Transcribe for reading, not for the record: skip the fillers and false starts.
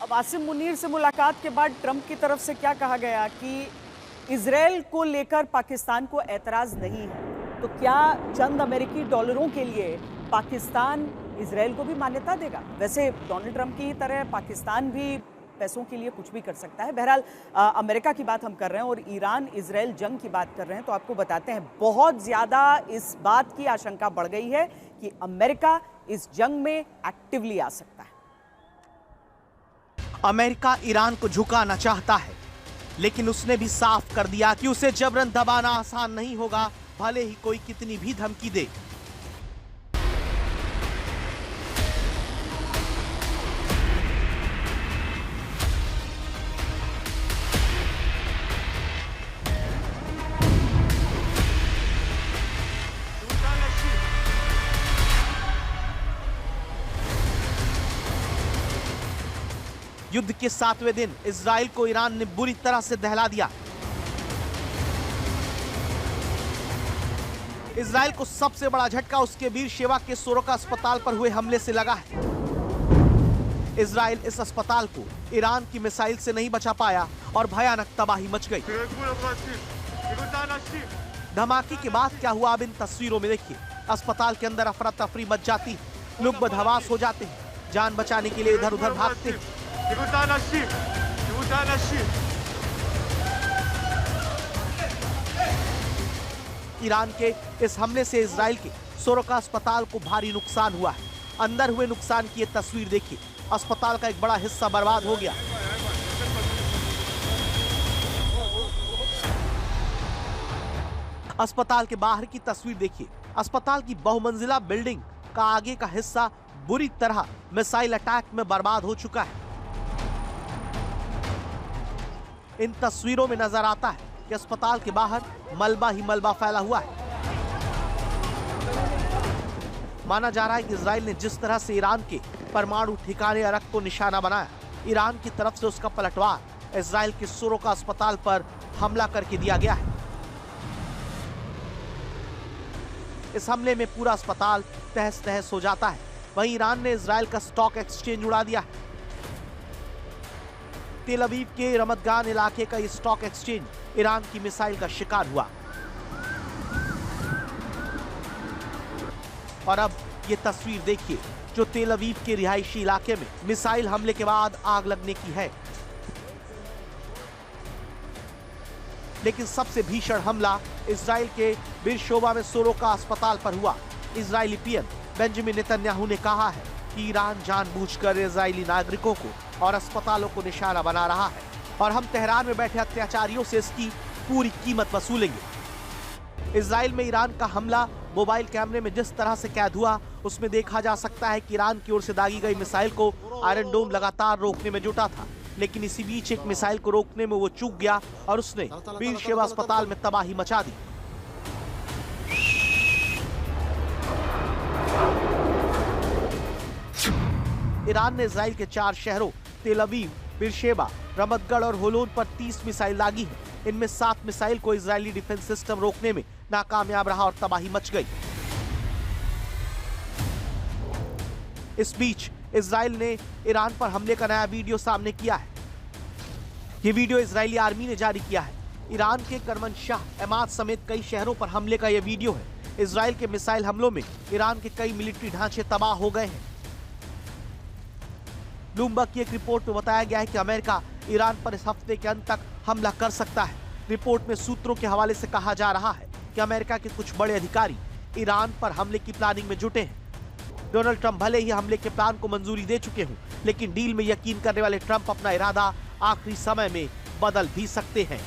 अब आसिम मुनीर से मुलाकात के बाद ट्रंप की तरफ से क्या कहा गया कि इजराइल को लेकर पाकिस्तान को एतराज नहीं है, तो क्या चंद अमेरिकी डॉलरों के लिए पाकिस्तान इजराइल को भी मान्यता देगा? वैसे डोनाल्ड ट्रंप की तरह पाकिस्तान भी पैसों के लिए कुछ भी कर सकता है। बहरहाल अमेरिका की बात हम कर रहे हैं और ईरान इजराइल जंग की बात कर रहे हैं, तो आपको बताते हैं बहुत ज्यादा इस बात की आशंका बढ़ गई है कि अमेरिका इस जंग में एक्टिवली आ सकता है। अमेरिका ईरान को झुकाना चाहता है, लेकिन उसने भी साफ कर दिया कि उसे जबरन दबाना आसान नहीं होगा, भले ही कोई कितनी भी धमकी दे। युद्ध के 7वें दिन इजराइल को ईरान ने बुरी तरह से दहला दिया। इजराइल को सबसे बड़ा झटका उसके बीरशेबा के सोरोका अस्पताल पर हुए हमले से लगा है। इजराइल इस अस्पताल को ईरान की मिसाइल से नहीं बचा पाया और भयानक तबाही मच गई। धमाके के बाद क्या हुआ, अब इन तस्वीरों में देखिए। अस्पताल के अंदर अफरा तफरी मच जाती है, लोग बदहवास हो जाते हैं, जान बचाने के लिए इधर उधर भागते हैं। ईरान के इस हमले से इजराइल के सोरोका अस्पताल को भारी नुकसान हुआ है। अंदर हुए नुकसान की ये तस्वीर देखिए। अस्पताल का एक बड़ा हिस्सा बर्बाद हो गया। अस्पताल के बाहर की तस्वीर देखिए। अस्पताल की बहुमंजिला बिल्डिंग का आगे का हिस्सा बुरी तरह मिसाइल अटैक में बर्बाद हो चुका है। इन तस्वीरों में नजर आता है कि अस्पताल के बाहर मलबा ही मलबा फैला हुआ है। माना जा रहा है कि इजराइल ने जिस तरह से ईरान के परमाणु ठिकाने अरक को निशाना बनाया, ईरान की तरफ से उसका पलटवार इजराइल के सोरोका अस्पताल पर हमला करके दिया गया है। इस हमले में पूरा अस्पताल तहस नहस हो जाता है। वहीं ईरान ने इजराइल का स्टॉक एक्सचेंज उड़ा दिया है। तेल अवीव के रमतगान इलाके का ये स्टॉक एक्सचेंज ईरान की मिसाइल का शिकार हुआ। और अब ये तस्वीर देखिए जो तेल अवीव के रिहायशी इलाके में मिसाइल हमले के बाद आग लगने की है। लेकिन सबसे भीषण हमला इजराइल के बीरशेबा में सोरोका अस्पताल पर हुआ। इजरायली पीएम बेंजामिन नेतन्याहू ने कहा है कि ईरान जानबूझकर इजरायली नागरिकों को और अस्पतालों को निशाना बना रहा है और हम तेहरान में बैठे अत्याचारियों से इसकी पूरी कीमत वसूलेंगे। इजराइल में ईरान का हमला मोबाइल कैमरे में जिस तरह से कैद हुआ, उसमें देखा जा सकता है कि ईरान की ओर से दागी गई मिसाइल को आयरन डोम लगातार रोकने में जुटा था, लेकिन इसी बीच एक मिसाइल को रोकने में वो चूक गया और उसने बीरशेबा अस्पताल में तबाही मचा दी। ईरान ने इजराइल के 4 शहरों तेल अवीव, बीरशेबा, रमतगढ़ और होलोन पर 30 मिसाइल दागी है। इनमें 7 मिसाइल को इजरायली डिफेंस सिस्टम रोकने में नाकामयाब रहा और तबाही मच गई। इस बीच इजराइल ने ईरान पर हमले का नया वीडियो सामने किया है। ये वीडियो इजरायली आर्मी ने जारी किया है। ईरान के करमनशाह, एमाद समेत कई शहरों पर हमले का यह वीडियो है। इजराइल के मिसाइल हमलों में ईरान के कई मिलिट्री ढांचे तबाह हो गए हैं। ब्लूमबर्ग की एक रिपोर्ट में बताया गया है कि अमेरिका ईरान पर इस हफ्ते के अंत तक हमला कर सकता है। रिपोर्ट में सूत्रों के हवाले से कहा जा रहा है कि अमेरिका के कुछ बड़े अधिकारी ईरान पर हमले की प्लानिंग में जुटे हैं। डोनाल्ड ट्रंप भले ही हमले के प्लान को मंजूरी दे चुके हों, लेकिन डील में यकीन करने वाले ट्रंप अपना इरादा आखिरी समय में बदल भी सकते हैं।